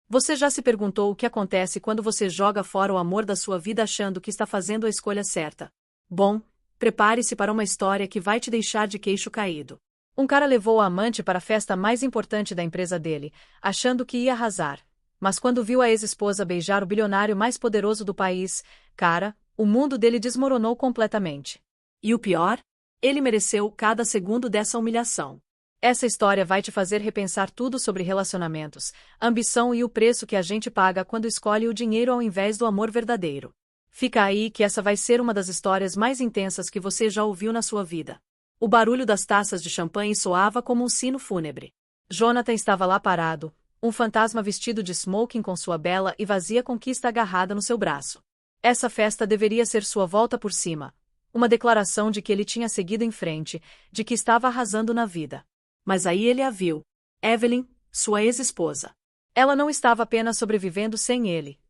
Você já se perguntou o que acontece quando você joga fora o amor da sua vida achando que está fazendo a escolha certa? Bom, prepare-se para uma história que vai te deixar de queixo caído. Um cara levou a amante para a festa mais importante da empresa dele, achando que ia arrasar. Mas quando viu a ex-esposa beijar o bilionário mais poderoso do país, o mundo dele desmoronou completamente. E o pior? Ele mereceu cada segundo dessa humilhação. Essa história vai te fazer repensar tudo sobre relacionamentos, ambição e o preço que a gente paga quando escolhe o dinheiro ao invés do amor verdadeiro. Fica aí que essa vai ser uma das histórias mais intensas que você já ouviu na sua vida. O barulho das taças de champanhe soava como um sino fúnebre. Jonathan estava lá parado, um fantasma vestido de smoking com sua bela e vazia conquista agarrada no seu braço. Essa festa deveria ser sua volta por cima. Uma declaração de que ele tinha seguido em frente, de que estava arrasando na vida. Mas aí ele a viu. Evelyn, sua ex-esposa. Ela não estava apenas sobrevivendo sem ele.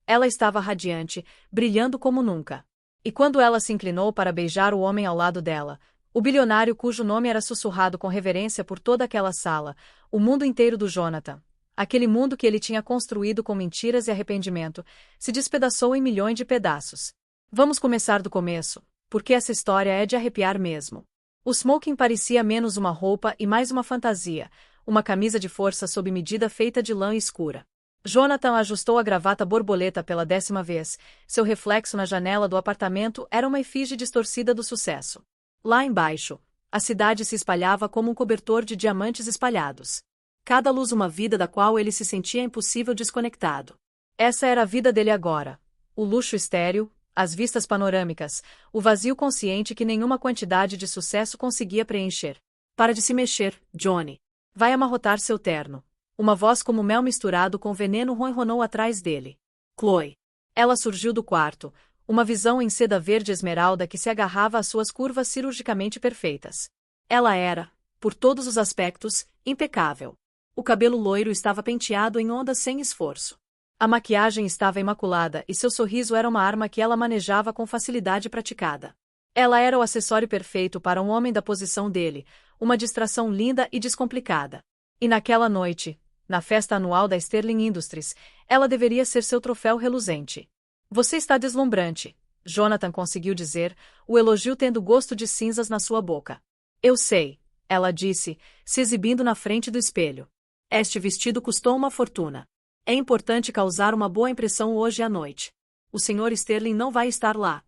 Ela estava radiante, brilhando como nunca. E quando ela se inclinou para beijar o homem ao lado dela, o bilionário cujo nome era sussurrado com reverência por toda aquela sala, o mundo inteiro do Jonathan, aquele mundo que ele tinha construído com mentiras e arrependimento, se despedaçou em milhões de pedaços. Vamos começar do começo, porque essa história é de arrepiar mesmo. O smoking parecia menos uma roupa e mais uma fantasia, uma camisa de força sob medida feita de lã escura. Jonathan ajustou a gravata borboleta pela 10ª vez, seu reflexo na janela do apartamento era uma efígie distorcida do sucesso. Lá embaixo, a cidade se espalhava como um cobertor de diamantes espalhados. Cada luz uma vida da qual ele se sentia impossível desconectado. Essa era a vida dele agora. O luxo estéril, as vistas panorâmicas, o vazio consciente que nenhuma quantidade de sucesso conseguia preencher. Para de se mexer, Johnny. Vai amarrotar seu terno. Uma voz como mel misturado com veneno ronronou atrás dele. Chloe. Ela surgiu do quarto, uma visão em seda verde esmeralda que se agarrava às suas curvas cirurgicamente perfeitas. Ela era, por todos os aspectos, impecável. O cabelo loiro estava penteado em ondas sem esforço. A maquiagem estava imaculada e seu sorriso era uma arma que ela manejava com facilidade praticada. Ela era o acessório perfeito para um homem da posição dele, uma distração linda e descomplicada. E naquela noite, na festa anual da Sterling Industries, ela deveria ser seu troféu reluzente. Você está deslumbrante, Jonathan conseguiu dizer, o elogio tendo gosto de cinzas na sua boca. Eu sei, ela disse, se exibindo na frente do espelho. Este vestido custou uma fortuna. É importante causar uma boa impressão hoje à noite. O Sr. Sterling não vai estar lá.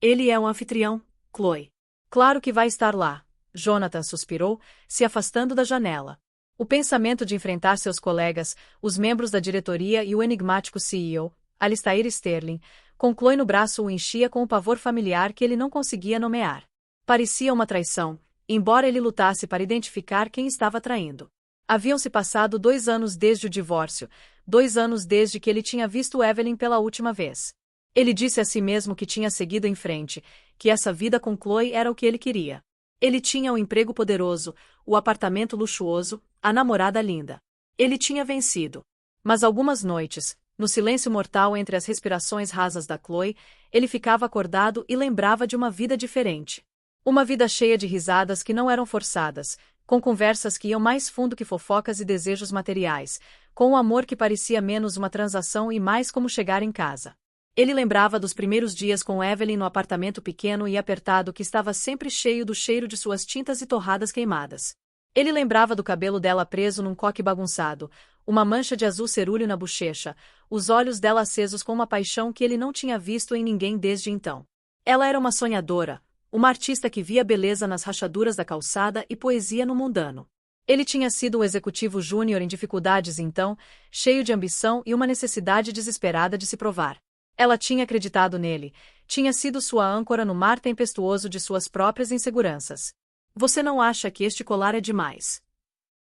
Ele é um anfitrião, Chloe. Claro que vai estar lá, Jonathan suspirou, se afastando da janela. O pensamento de enfrentar seus colegas, os membros da diretoria e o enigmático CEO, Alistair Sterling, com Chloe no braço o enchia com o pavor familiar que ele não conseguia nomear. Parecia uma traição, embora ele lutasse para identificar quem estava traindo. Haviam-se passado 2 anos desde o divórcio, 2 anos desde que ele tinha visto Evelyn pela última vez. Ele disse a si mesmo que tinha seguido em frente, que essa vida com Chloe era o que ele queria. Ele tinha o emprego poderoso, o apartamento luxuoso, a namorada linda. Ele tinha vencido. Mas algumas noites, no silêncio mortal entre as respirações rasas da Chloe, ele ficava acordado e lembrava de uma vida diferente. Uma vida cheia de risadas que não eram forçadas, com conversas que iam mais fundo que fofocas e desejos materiais, com um amor que parecia menos uma transação e mais como chegar em casa. Ele lembrava dos primeiros dias com Evelyn no apartamento pequeno e apertado que estava sempre cheio do cheiro de suas tintas e torradas queimadas. Ele lembrava do cabelo dela preso num coque bagunçado, uma mancha de azul cerúleo na bochecha, os olhos dela acesos com uma paixão que ele não tinha visto em ninguém desde então. Ela era uma sonhadora, uma artista que via beleza nas rachaduras da calçada e poesia no mundano. Ele tinha sido o executivo júnior em dificuldades então, cheio de ambição e uma necessidade desesperada de se provar. Ela tinha acreditado nele, tinha sido sua âncora no mar tempestuoso de suas próprias inseguranças. Você não acha que este colar é demais?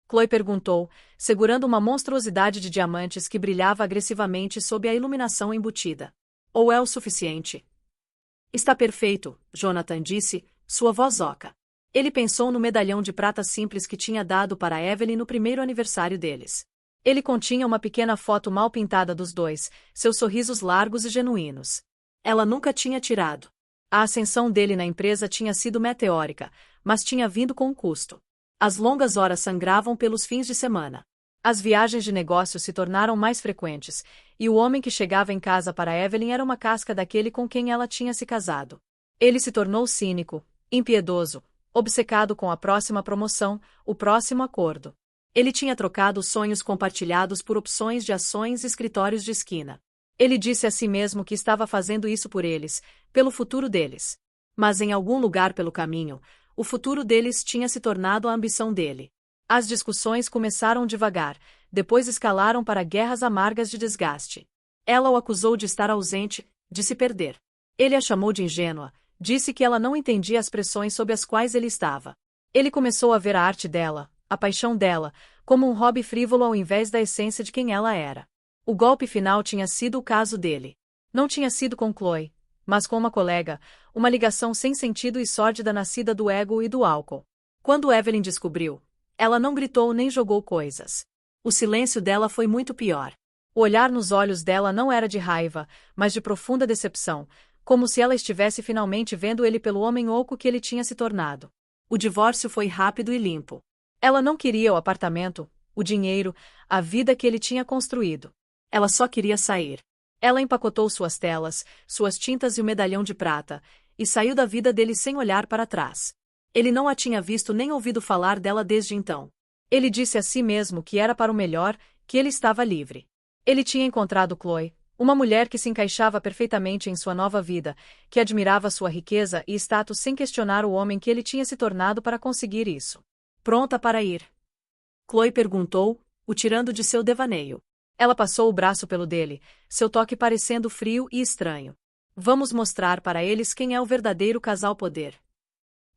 Chloe perguntou, segurando uma monstruosidade de diamantes que brilhava agressivamente sob a iluminação embutida. Ou é o suficiente? Está perfeito, Jonathan disse, sua voz oca. Ele pensou no medalhão de prata simples que tinha dado para Evelyn no primeiro aniversário deles. Ele continha uma pequena foto mal pintada dos dois, seus sorrisos largos e genuínos. Ela nunca tinha tirado. A ascensão dele na empresa tinha sido meteórica, mas tinha vindo com um custo. As longas horas sangravam pelos fins de semana. As viagens de negócios se tornaram mais frequentes, e o homem que chegava em casa para Evelyn era uma casca daquele com quem ela tinha se casado. Ele se tornou cínico, impiedoso, obcecado com a próxima promoção, o próximo acordo. Ele tinha trocado sonhos compartilhados por opções de ações e escritórios de esquina. Ele disse a si mesmo que estava fazendo isso por eles, pelo futuro deles. Mas em algum lugar pelo caminho, o futuro deles tinha se tornado a ambição dele. As discussões começaram devagar, depois escalaram para guerras amargas de desgaste. Ela o acusou de estar ausente, de se perder. Ele a chamou de ingênua, disse que ela não entendia as pressões sob as quais ele estava. Ele começou a ver a arte dela, a paixão dela, como um hobby frívolo ao invés da essência de quem ela era. O golpe final tinha sido o caso dele. Não tinha sido com Chloe, mas com uma colega, uma ligação sem sentido e sórdida nascida do ego e do álcool. Quando Evelyn descobriu, ela não gritou nem jogou coisas. O silêncio dela foi muito pior. O olhar nos olhos dela não era de raiva, mas de profunda decepção, como se ela estivesse finalmente vendo ele pelo homem oco que ele tinha se tornado. O divórcio foi rápido e limpo. Ela não queria o apartamento, o dinheiro, a vida que ele tinha construído. Ela só queria sair. Ela empacotou suas telas, suas tintas e o medalhão de prata, e saiu da vida dele sem olhar para trás. Ele não a tinha visto nem ouvido falar dela desde então. Ele disse a si mesmo que era para o melhor, que ele estava livre. Ele tinha encontrado Chloe, uma mulher que se encaixava perfeitamente em sua nova vida, que admirava sua riqueza e status sem questionar o homem que ele tinha se tornado para conseguir isso. Pronta para ir? Chloe perguntou, o tirando de seu devaneio. Ela passou o braço pelo dele, seu toque parecendo frio e estranho. Vamos mostrar para eles quem é o verdadeiro casal poder.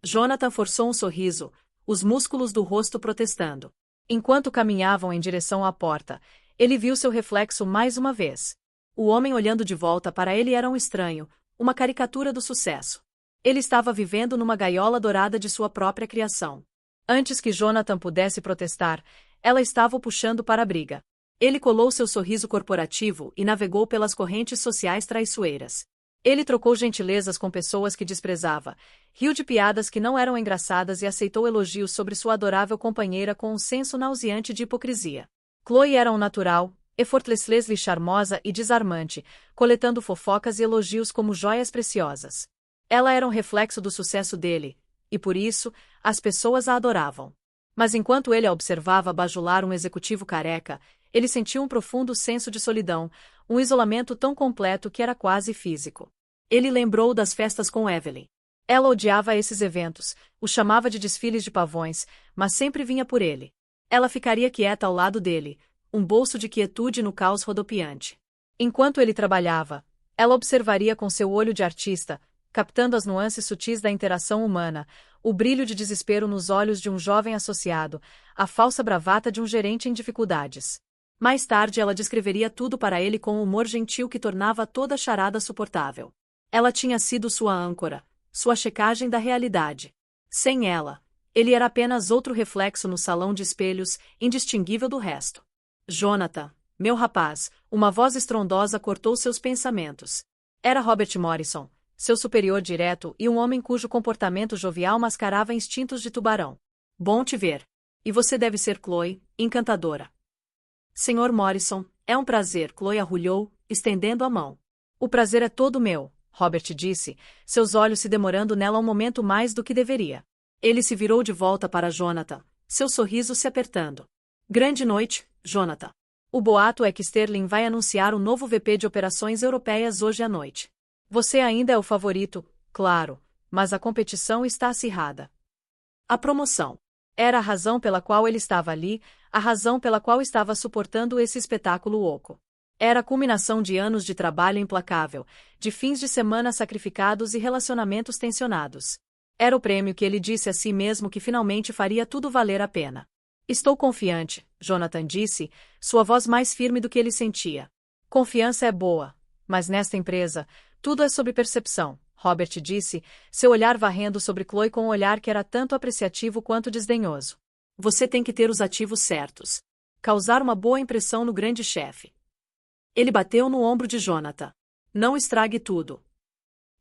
Jonathan forçou um sorriso, os músculos do rosto protestando. Enquanto caminhavam em direção à porta, ele viu seu reflexo mais uma vez. O homem olhando de volta para ele era um estranho, uma caricatura do sucesso. Ele estava vivendo numa gaiola dourada de sua própria criação. Antes que Jonathan pudesse protestar, ela estava o puxando para a briga. Ele colou seu sorriso corporativo e navegou pelas correntes sociais traiçoeiras. Ele trocou gentilezas com pessoas que desprezava, riu de piadas que não eram engraçadas e aceitou elogios sobre sua adorável companheira com um senso nauseante de hipocrisia. Chloe era um natural, effortlessly charmosa e desarmante, coletando fofocas e elogios como joias preciosas. Ela era um reflexo do sucesso dele, e por isso, as pessoas a adoravam. Mas enquanto ele a observava bajular um executivo careca, ele sentiu um profundo senso de solidão, um isolamento tão completo que era quase físico. Ele lembrou das festas com Evelyn. Ela odiava esses eventos, os chamava de desfiles de pavões, mas sempre vinha por ele. Ela ficaria quieta ao lado dele, um bolso de quietude no caos rodopiante. Enquanto ele trabalhava, ela observaria com seu olho de artista, captando as nuances sutis da interação humana, o brilho de desespero nos olhos de um jovem associado, a falsa bravata de um gerente em dificuldades. Mais tarde ela descreveria tudo para ele com um humor gentil que tornava toda a charada suportável. Ela tinha sido sua âncora, sua checagem da realidade. Sem ela, ele era apenas outro reflexo no salão de espelhos, indistinguível do resto. Jonathan, meu rapaz, uma voz estrondosa cortou seus pensamentos. Era Robert Morrison, seu superior direto e um homem cujo comportamento jovial mascarava instintos de tubarão. Bom te ver. E você deve ser Chloe, encantadora. Senhor Morrison, é um prazer, Chloe arrulhou, estendendo a mão. O prazer é todo meu, Robert disse, seus olhos se demorando nela um momento mais do que deveria. Ele se virou de volta para Jonathan, seu sorriso se apertando. Grande noite, Jonathan. O boato é que Sterling vai anunciar um novo VP de operações europeias hoje à noite. Você ainda é o favorito, claro, mas a competição está acirrada. A promoção. Era a razão pela qual ele estava ali, a razão pela qual estava suportando esse espetáculo oco. Era a culminação de anos de trabalho implacável, de fins de semana sacrificados e relacionamentos tensionados. Era o prêmio que ele disse a si mesmo que finalmente faria tudo valer a pena. Estou confiante, Jonathan disse, sua voz mais firme do que ele sentia. Confiança é boa, mas nesta empresa, tudo é sobre percepção, Robert disse, seu olhar varrendo sobre Chloe com um olhar que era tanto apreciativo quanto desdenhoso. Você tem que ter os ativos certos. Causar uma boa impressão no grande chefe. Ele bateu no ombro de Jonathan. Não estrague tudo.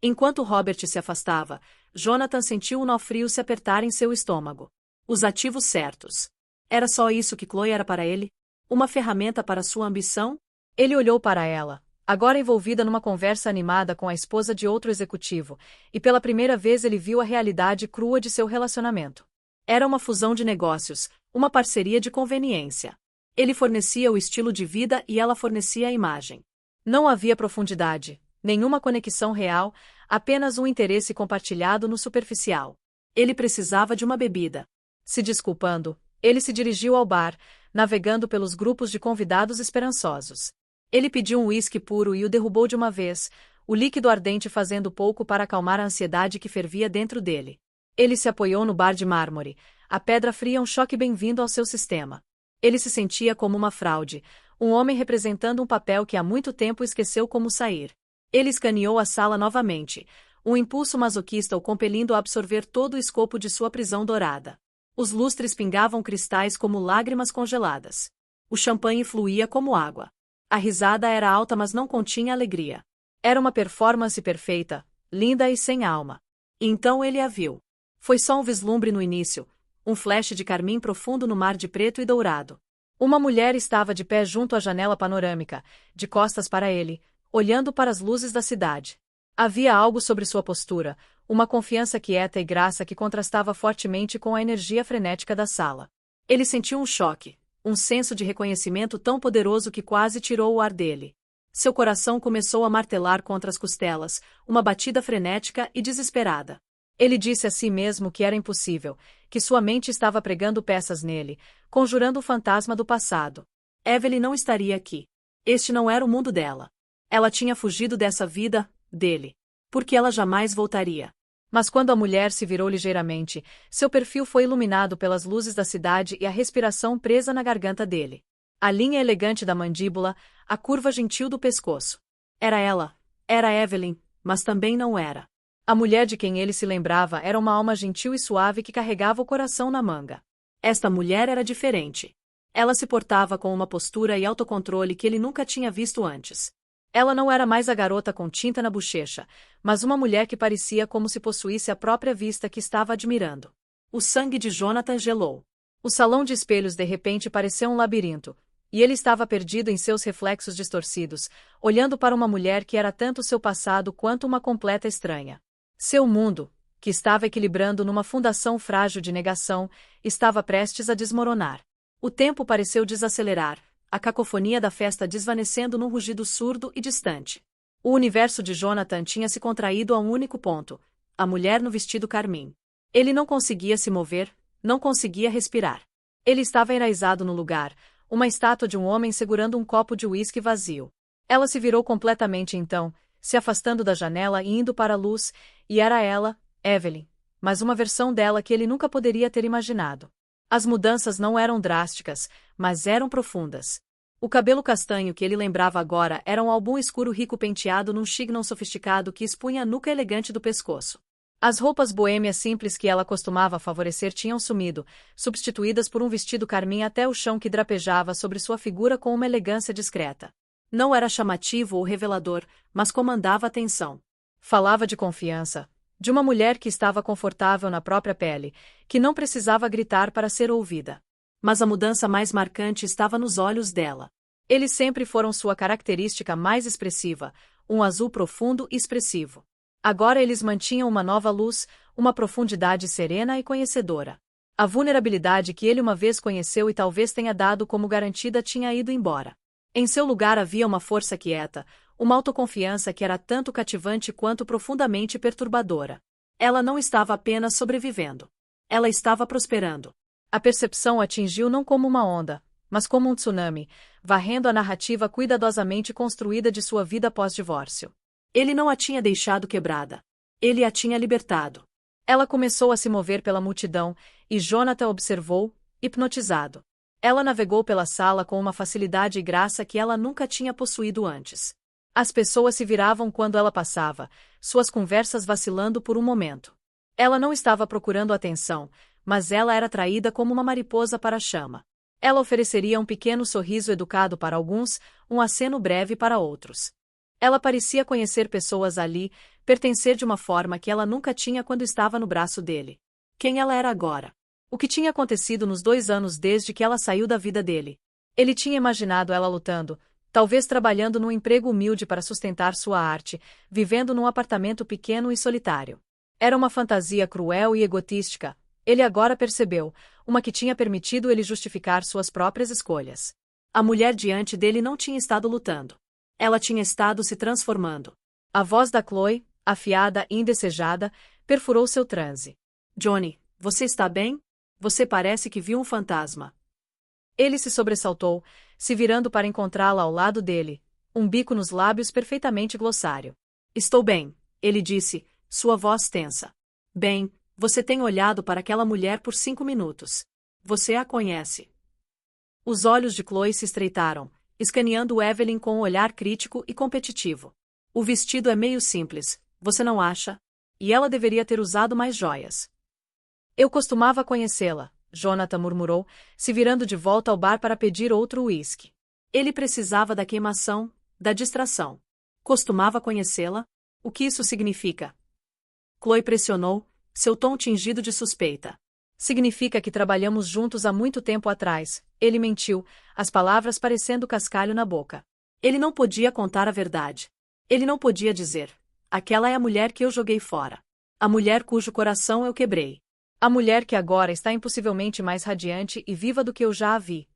Enquanto Robert se afastava, Jonathan sentiu um nó frio se apertar em seu estômago. Os ativos certos. Era só isso que Chloe era para ele? Uma ferramenta para sua ambição? Ele olhou para ela, agora envolvida numa conversa animada com a esposa de outro executivo, e pela primeira vez ele viu a realidade crua de seu relacionamento. Era uma fusão de negócios, uma parceria de conveniência. Ele fornecia o estilo de vida e ela fornecia a imagem. Não havia profundidade, nenhuma conexão real, apenas um interesse compartilhado no superficial. Ele precisava de uma bebida. Se desculpando, ele se dirigiu ao bar, navegando pelos grupos de convidados esperançosos. Ele pediu um uísque puro e o derrubou de uma vez, o líquido ardente fazendo pouco para acalmar a ansiedade que fervia dentro dele. Ele se apoiou no bar de mármore, a pedra fria um choque bem-vindo ao seu sistema. Ele se sentia como uma fraude, um homem representando um papel que há muito tempo esqueceu como sair. Ele escaneou a sala novamente, um impulso masoquista o compelindo a absorver todo o escopo de sua prisão dourada. Os lustres pingavam cristais como lágrimas congeladas. O champanhe fluía como água. A risada era alta, mas não continha alegria. Era uma performance perfeita, linda e sem alma. E então ele a viu. Foi só um vislumbre no início, um flash de carmim profundo no mar de preto e dourado. Uma mulher estava de pé junto à janela panorâmica, de costas para ele, olhando para as luzes da cidade. Havia algo sobre sua postura, uma confiança quieta e graça que contrastava fortemente com a energia frenética da sala. Ele sentiu um choque, um senso de reconhecimento tão poderoso que quase tirou o ar dele. Seu coração começou a martelar contra as costelas, uma batida frenética e desesperada. Ele disse a si mesmo que era impossível, que sua mente estava pregando peças nele, conjurando o fantasma do passado. Evelyn não estaria aqui. Este não era o mundo dela. Ela tinha fugido dessa vida, dele. Porque ela jamais voltaria. Mas quando a mulher se virou ligeiramente, seu perfil foi iluminado pelas luzes da cidade e a respiração presa na garganta dele. A linha elegante da mandíbula, a curva gentil do pescoço. Era ela, era Evelyn, mas também não era. A mulher de quem ele se lembrava era uma alma gentil e suave que carregava o coração na manga. Esta mulher era diferente. Ela se portava com uma postura e autocontrole que ele nunca tinha visto antes. Ela não era mais a garota com tinta na bochecha, mas uma mulher que parecia como se possuísse a própria vista que estava admirando. O sangue de Jonathan gelou. O salão de espelhos de repente pareceu um labirinto, e ele estava perdido em seus reflexos distorcidos, olhando para uma mulher que era tanto seu passado quanto uma completa estranha. Seu mundo, que estava equilibrando numa fundação frágil de negação, estava prestes a desmoronar. O tempo pareceu desacelerar, a cacofonia da festa desvanecendo num rugido surdo e distante. O universo de Jonathan tinha se contraído a um único ponto, a mulher no vestido carmim. Ele não conseguia se mover, não conseguia respirar. Ele estava enraizado no lugar, uma estátua de um homem segurando um copo de uísque vazio. Ela se virou completamente então, se afastando da janela e indo para a luz, e era ela, Evelyn, mas uma versão dela que ele nunca poderia ter imaginado. As mudanças não eram drásticas, mas eram profundas. O cabelo castanho que ele lembrava agora era um album escuro rico penteado num chignon sofisticado que expunha a nuca elegante do pescoço. As roupas boêmias simples que ela costumava favorecer tinham sumido, substituídas por um vestido carmim até o chão que drapejava sobre sua figura com uma elegância discreta. Não era chamativo ou revelador, mas comandava a atenção. Falava de confiança, de uma mulher que estava confortável na própria pele, que não precisava gritar para ser ouvida. Mas a mudança mais marcante estava nos olhos dela. Eles sempre foram sua característica mais expressiva, um azul profundo e expressivo. Agora eles mantinham uma nova luz, uma profundidade serena e conhecedora. A vulnerabilidade que ele uma vez conheceu e talvez tenha dado como garantida tinha ido embora. Em seu lugar havia uma força quieta, uma autoconfiança que era tanto cativante quanto profundamente perturbadora. Ela não estava apenas sobrevivendo. Ela estava prosperando. A percepção atingiu não como uma onda, mas como um tsunami, varrendo a narrativa cuidadosamente construída de sua vida pós-divórcio. Ele não a tinha deixado quebrada. Ele a tinha libertado. Ela começou a se mover pela multidão, e Jonathan observou, hipnotizado. Ela navegou pela sala com uma facilidade e graça que ela nunca tinha possuído antes. As pessoas se viravam quando ela passava, suas conversas vacilando por um momento. Ela não estava procurando atenção, mas ela era atraída como uma mariposa para a chama. Ela ofereceria um pequeno sorriso educado para alguns, um aceno breve para outros. Ela parecia conhecer pessoas ali, pertencer de uma forma que ela nunca tinha quando estava no braço dele. Quem ela era agora? O que tinha acontecido nos 2 anos desde que ela saiu da vida dele? Ele tinha imaginado ela lutando, talvez trabalhando num emprego humilde para sustentar sua arte, vivendo num apartamento pequeno e solitário. Era uma fantasia cruel e egotística, ele agora percebeu, uma que tinha permitido ele justificar suas próprias escolhas. A mulher diante dele não tinha estado lutando. Ela tinha estado se transformando. A voz da Chloe, afiada e indesejada, perfurou seu transe. Johnny, você está bem? Você parece que viu um fantasma. Ele se sobressaltou, se virando para encontrá-la ao lado dele, um bico nos lábios perfeitamente glossário. Estou bem, ele disse, sua voz tensa. Bem, você tem olhado para aquela mulher por 5 minutos. Você a conhece. Os olhos de Chloe se estreitaram, escaneando Evelyn com um olhar crítico e competitivo. O vestido é meio simples, você não acha? E ela deveria ter usado mais joias. Eu costumava conhecê-la, Jonathan murmurou, se virando de volta ao bar para pedir outro uísque. Ele precisava da queimação, da distração. Costumava conhecê-la? O que isso significa? Chloe pressionou, seu tom tingido de suspeita. Significa que trabalhamos juntos há muito tempo atrás. Ele mentiu, as palavras parecendo cascalho na boca. Ele não podia contar a verdade. Ele não podia dizer: aquela é a mulher que eu joguei fora. A mulher cujo coração eu quebrei. A mulher que agora está impossivelmente mais radiante e viva do que eu já a vi.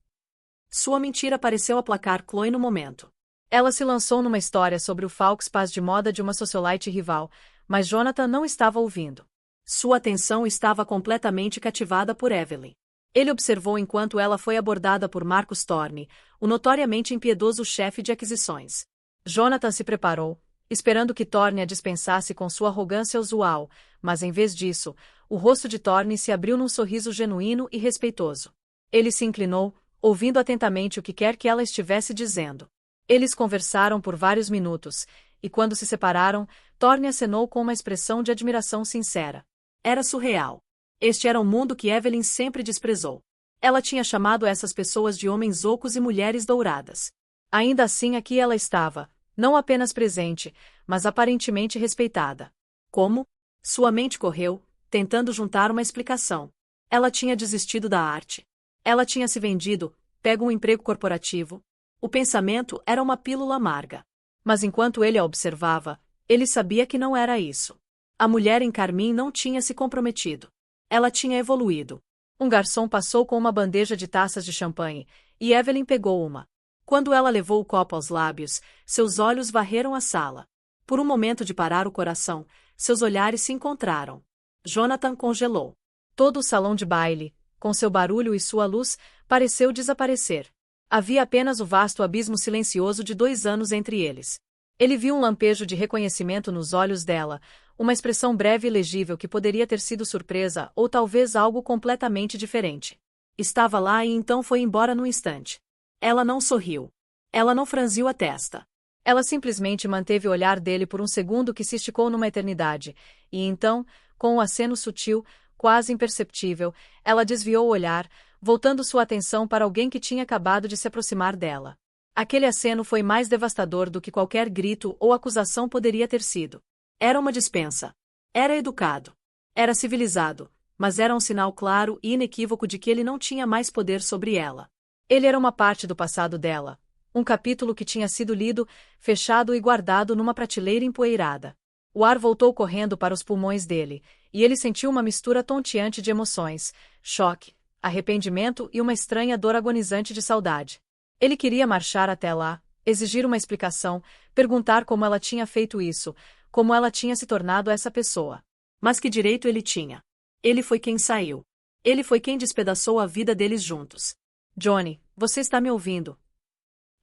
Sua mentira pareceu aplacar Chloe no momento. Ela se lançou numa história sobre o Faux Pas de moda de uma socialite rival, mas Jonathan não estava ouvindo. Sua atenção estava completamente cativada por Evelyn. Ele observou enquanto ela foi abordada por Marcus Thorne, o notoriamente impiedoso chefe de aquisições. Jonathan se preparou, esperando que Thorne a dispensasse com sua arrogância usual, mas em vez disso, o rosto de Thorne se abriu num sorriso genuíno e respeitoso. Ele se inclinou, ouvindo atentamente o que quer que ela estivesse dizendo. Eles conversaram por vários minutos, e quando se separaram, Thorne acenou com uma expressão de admiração sincera. Era surreal. Este era o mundo que Evelyn sempre desprezou. Ela tinha chamado essas pessoas de homens ocos e mulheres douradas. Ainda assim aqui ela estava, não apenas presente, mas aparentemente respeitada. Como? Sua mente correu, tentando juntar uma explicação. Ela tinha desistido da arte. Ela tinha se vendido, pego um emprego corporativo. O pensamento era uma pílula amarga. Mas enquanto ele a observava, ele sabia que não era isso. A mulher em carmim não tinha se comprometido. Ela tinha evoluído. Um garçom passou com uma bandeja de taças de champanhe, e Evelyn pegou uma. Quando ela levou o copo aos lábios, seus olhos varreram a sala. Por um momento de parar o coração, seus olhares se encontraram. Jonathan congelou. Todo o salão de baile, com seu barulho e sua luz, pareceu desaparecer. Havia apenas o vasto abismo silencioso de 2 anos entre eles. Ele viu um lampejo de reconhecimento nos olhos dela, uma expressão breve e legível que poderia ter sido surpresa ou talvez algo completamente diferente. Estava lá e então foi embora num instante. Ela não sorriu. Ela não franziu a testa. Ela simplesmente manteve o olhar dele por um segundo que se esticou numa eternidade, e então, com um aceno sutil, quase imperceptível, ela desviou o olhar, voltando sua atenção para alguém que tinha acabado de se aproximar dela. Aquele aceno foi mais devastador do que qualquer grito ou acusação poderia ter sido. Era uma dispensa. Era educado. Era civilizado, mas era um sinal claro e inequívoco de que ele não tinha mais poder sobre ela. Ele era uma parte do passado dela, um capítulo que tinha sido lido, fechado e guardado numa prateleira empoeirada. O ar voltou correndo para os pulmões dele, e ele sentiu uma mistura tonteante de emoções, choque, arrependimento e uma estranha dor agonizante de saudade. Ele queria marchar até lá, exigir uma explicação, perguntar como ela tinha feito isso, como ela tinha se tornado essa pessoa. Mas que direito ele tinha? Ele foi quem saiu. Ele foi quem despedaçou a vida deles juntos. Johnny, você está me ouvindo?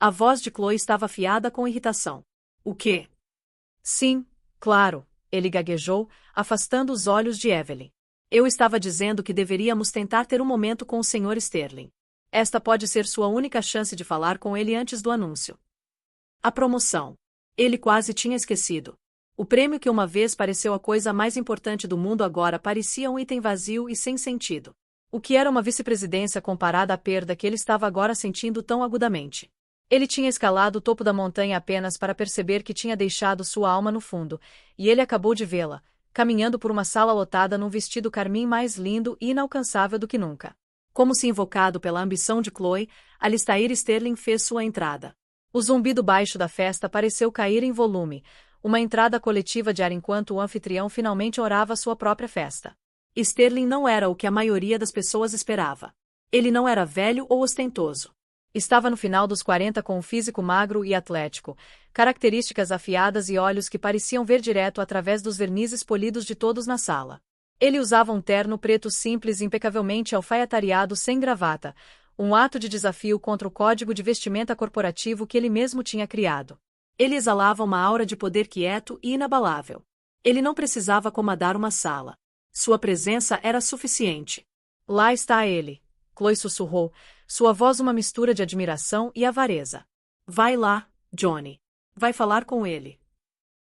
A voz de Chloe estava afiada com irritação. O quê? Sim, claro, ele gaguejou, afastando os olhos de Evelyn. Eu estava dizendo que deveríamos tentar ter um momento com o Sr. Sterling. Esta pode ser sua única chance de falar com ele antes do anúncio. A promoção. Ele quase tinha esquecido. O prêmio que uma vez pareceu a coisa mais importante do mundo agora parecia um item vazio e sem sentido. O que era uma vice-presidência comparada à perda que ele estava agora sentindo tão agudamente? Ele tinha escalado o topo da montanha apenas para perceber que tinha deixado sua alma no fundo, e ele acabou de vê-la, caminhando por uma sala lotada num vestido carmim mais lindo e inalcançável do que nunca. Como se invocado pela ambição de Chloe, Alistair Sterling fez sua entrada. O zumbido baixo da festa pareceu cair em volume, uma entrada coletiva de ar enquanto o anfitrião finalmente orava sua própria festa. Sterling não era o que a maioria das pessoas esperava. Ele não era velho ou ostentoso. Estava no final dos 40 com um físico magro e atlético, características afiadas e olhos que pareciam ver direto através dos vernizes polidos de todos na sala. Ele usava um terno preto simples impecavelmente alfaiatareado sem gravata, um ato de desafio contra o código de vestimenta corporativo que ele mesmo tinha criado. Ele exalava uma aura de poder quieto e inabalável. Ele não precisava comandar uma sala. Sua presença era suficiente. Lá está ele, Chloe sussurrou, sua voz uma mistura de admiração e avareza. Vai lá, Johnny. Vai falar com ele.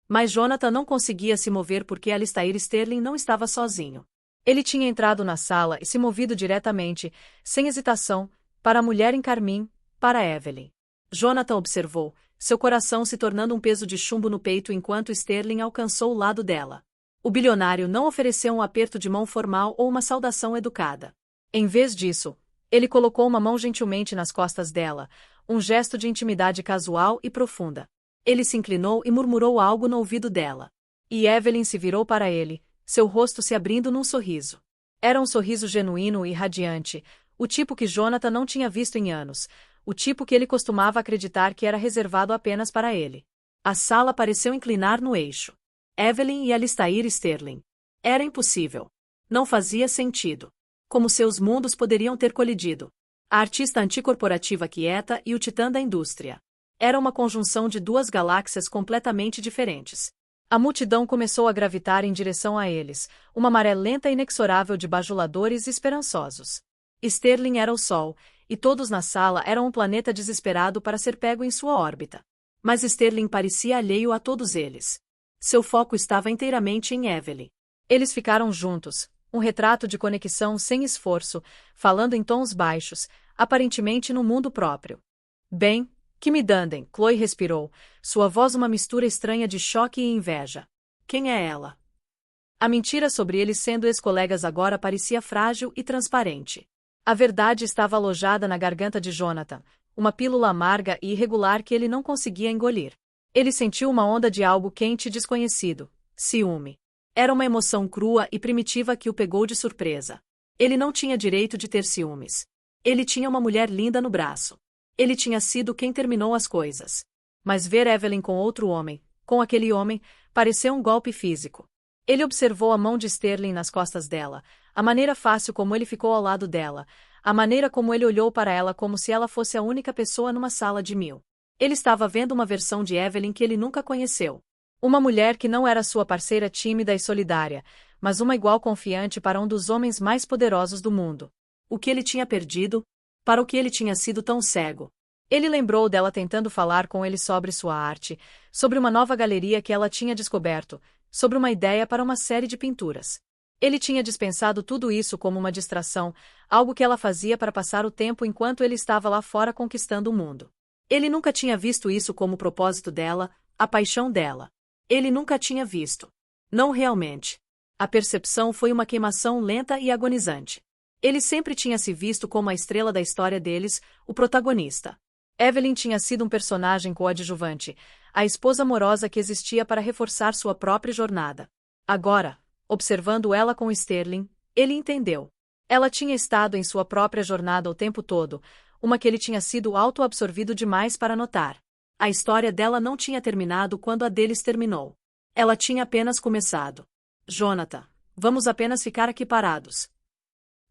Mas Jonathan não conseguia se mover porque Alistair Sterling não estava sozinho. Ele tinha entrado na sala e se movido diretamente, sem hesitação, para a mulher em carmim, para Evelyn. Jonathan observou, seu coração se tornando um peso de chumbo no peito enquanto Sterling alcançou o lado dela. O bilionário não ofereceu um aperto de mão formal ou uma saudação educada. Em vez disso, ele colocou uma mão gentilmente nas costas dela, um gesto de intimidade casual e profunda. Ele se inclinou e murmurou algo no ouvido dela. E Evelyn se virou para ele, seu rosto se abrindo num sorriso. Era um sorriso genuíno e radiante, o tipo que Jonathan não tinha visto em anos, o tipo que ele costumava acreditar que era reservado apenas para ele. A sala pareceu inclinar no eixo. Evelyn e Alistair Sterling. Era impossível. Não fazia sentido. Como seus mundos poderiam ter colidido? A artista anticorporativa quieta e o titã da indústria. Era uma conjunção de duas galáxias completamente diferentes. A multidão começou a gravitar em direção a eles, uma maré lenta e inexorável de bajuladores esperançosos. Sterling era o Sol, e todos na sala eram um planeta desesperado para ser pego em sua órbita. Mas Sterling parecia alheio a todos eles. Seu foco estava inteiramente em Evelyn. Eles ficaram juntos, um retrato de conexão sem esforço, falando em tons baixos, aparentemente no mundo próprio. Bem, que me dandem, Chloe respirou, sua voz uma mistura estranha de choque e inveja. Quem é ela? A mentira sobre eles sendo ex-colegas agora parecia frágil e transparente. A verdade estava alojada na garganta de Jonathan, uma pílula amarga e irregular que ele não conseguia engolir. Ele sentiu uma onda de algo quente e desconhecido, ciúme. Era uma emoção crua e primitiva que o pegou de surpresa. Ele não tinha direito de ter ciúmes. Ele tinha uma mulher linda no braço. Ele tinha sido quem terminou as coisas. Mas ver Evelyn com outro homem, com aquele homem, pareceu um golpe físico. Ele observou a mão de Sterling nas costas dela, a maneira fácil como ele ficou ao lado dela, a maneira como ele olhou para ela como se ela fosse a única pessoa numa sala de 1000. Ele estava vendo uma versão de Evelyn que ele nunca conheceu. Uma mulher que não era sua parceira tímida e solidária, mas uma igual confiante para um dos homens mais poderosos do mundo. O que ele tinha perdido? Para o que ele tinha sido tão cego? Ele lembrou dela tentando falar com ele sobre sua arte, sobre uma nova galeria que ela tinha descoberto, sobre uma ideia para uma série de pinturas. Ele tinha dispensado tudo isso como uma distração, algo que ela fazia para passar o tempo enquanto ele estava lá fora conquistando o mundo. Ele nunca tinha visto isso como o propósito dela, a paixão dela. Ele nunca tinha visto. Não realmente. A percepção foi uma queimação lenta e agonizante. Ele sempre tinha se visto como a estrela da história deles, o protagonista. Evelyn tinha sido um personagem coadjuvante, a esposa amorosa que existia para reforçar sua própria jornada. Agora, observando ela com Sterling, ele entendeu. Ela tinha estado em sua própria jornada o tempo todo, uma que ele tinha sido auto-absorvido demais para notar. A história dela não tinha terminado quando a deles terminou. Ela tinha apenas começado. Jonathan, vamos apenas ficar aqui parados.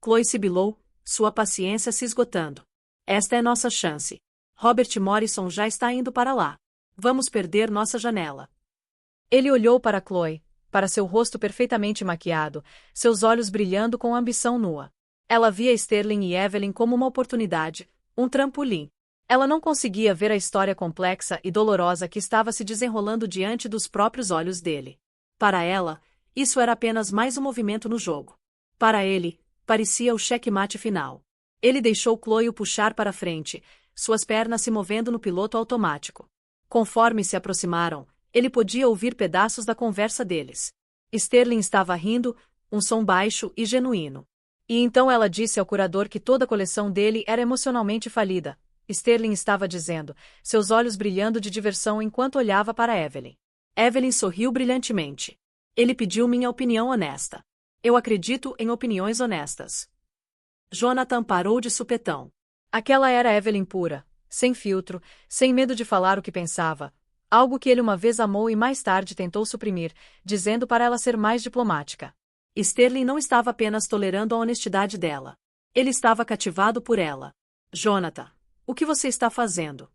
Chloe sibilou, sua paciência se esgotando. Esta é nossa chance. Robert Morrison já está indo para lá. Vamos perder nossa janela. Ele olhou para Chloe, para seu rosto perfeitamente maquiado, seus olhos brilhando com ambição nua. Ela via Sterling e Evelyn como uma oportunidade, um trampolim. Ela não conseguia ver a história complexa e dolorosa que estava se desenrolando diante dos próprios olhos dele. Para ela, isso era apenas mais um movimento no jogo. Para ele, parecia o checkmate final. Ele deixou Chloe o puxar para frente, suas pernas se movendo no piloto automático. Conforme se aproximaram, ele podia ouvir pedaços da conversa deles. Sterling estava rindo, um som baixo e genuíno. E então ela disse ao curador que toda a coleção dele era emocionalmente falida. Sterling estava dizendo, seus olhos brilhando de diversão enquanto olhava para Evelyn. Evelyn sorriu brilhantemente. Ele pediu minha opinião honesta. Eu acredito em opiniões honestas. Jonathan parou de supetão. Aquela era Evelyn pura, sem filtro, sem medo de falar o que pensava. Algo que ele uma vez amou e mais tarde tentou suprimir, dizendo para ela ser mais diplomática. Sterling não estava apenas tolerando a honestidade dela. Ele estava cativado por ela. Jonathan, o que você está fazendo?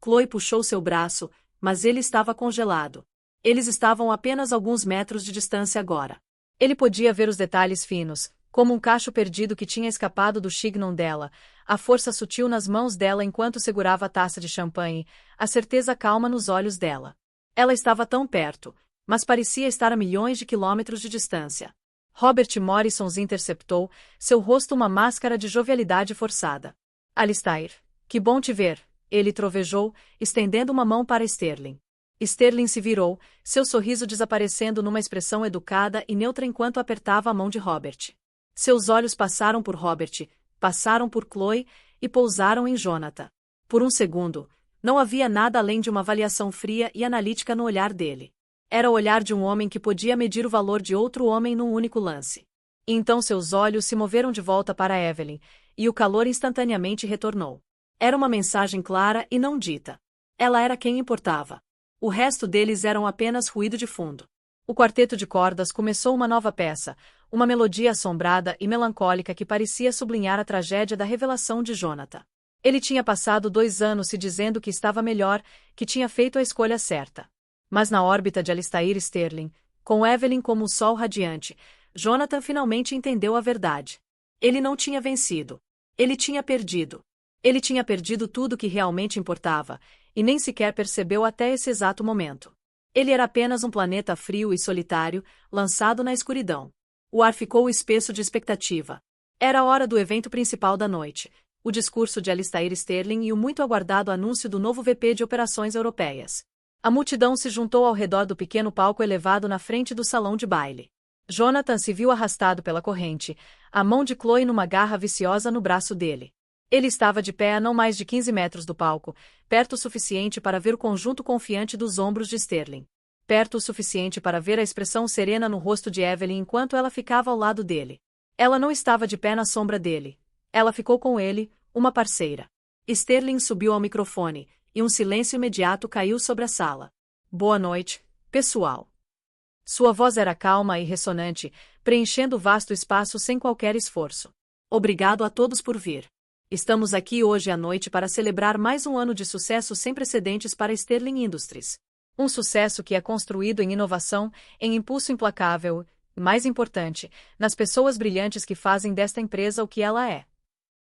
Chloe puxou seu braço, mas ele estava congelado. Eles estavam a apenas alguns metros de distância agora. Ele podia ver os detalhes finos, como um cacho perdido que tinha escapado do chignon dela, a força sutil nas mãos dela enquanto segurava a taça de champanhe, a certeza calma nos olhos dela. Ela estava tão perto, mas parecia estar a milhões de quilômetros de distância. Robert Morrison os interceptou, seu rosto uma máscara de jovialidade forçada. Alistair, que bom te ver, ele trovejou, estendendo uma mão para Sterling. Sterling se virou, seu sorriso desaparecendo numa expressão educada e neutra enquanto apertava a mão de Robert. Seus olhos passaram por Robert, passaram por Chloe e pousaram em Jonathan. Por um segundo, não havia nada além de uma avaliação fria e analítica no olhar dele. Era o olhar de um homem que podia medir o valor de outro homem num único lance. E então seus olhos se moveram de volta para Evelyn, e o calor instantaneamente retornou. Era uma mensagem clara e não dita. Ela era quem importava. O resto deles eram apenas ruído de fundo. O quarteto de cordas começou uma nova peça, uma melodia assombrada e melancólica que parecia sublinhar a tragédia da revelação de Jonathan. Ele tinha passado 2 anos se dizendo que estava melhor, que tinha feito a escolha certa. Mas na órbita de Alistair Sterling, com Evelyn como o sol radiante, Jonathan finalmente entendeu a verdade. Ele não tinha vencido. Ele tinha perdido. Ele tinha perdido tudo que realmente importava, e nem sequer percebeu até esse exato momento. Ele era apenas um planeta frio e solitário, lançado na escuridão. O ar ficou espesso de expectativa. Era a hora do evento principal da noite, o discurso de Alistair Sterling e o muito aguardado anúncio do novo VP de Operações Europeias. A multidão se juntou ao redor do pequeno palco elevado na frente do salão de baile. Jonathan se viu arrastado pela corrente, a mão de Chloe numa garra viciosa no braço dele. Ele estava de pé a não mais de 15 metros do palco, perto o suficiente para ver o conjunto confiante dos ombros de Sterling. Perto o suficiente para ver a expressão serena no rosto de Evelyn enquanto ela ficava ao lado dele. Ela não estava de pé na sombra dele. Ela ficou com ele, uma parceira. Sterling subiu ao microfone, e um silêncio imediato caiu sobre a sala. Boa noite, pessoal. Sua voz era calma e ressonante, preenchendo o vasto espaço sem qualquer esforço. Obrigado a todos por vir. Estamos aqui hoje à noite para celebrar mais um ano de sucesso sem precedentes para Sterling Industries. Um sucesso que é construído em inovação, em impulso implacável, e, mais importante, nas pessoas brilhantes que fazem desta empresa o que ela é.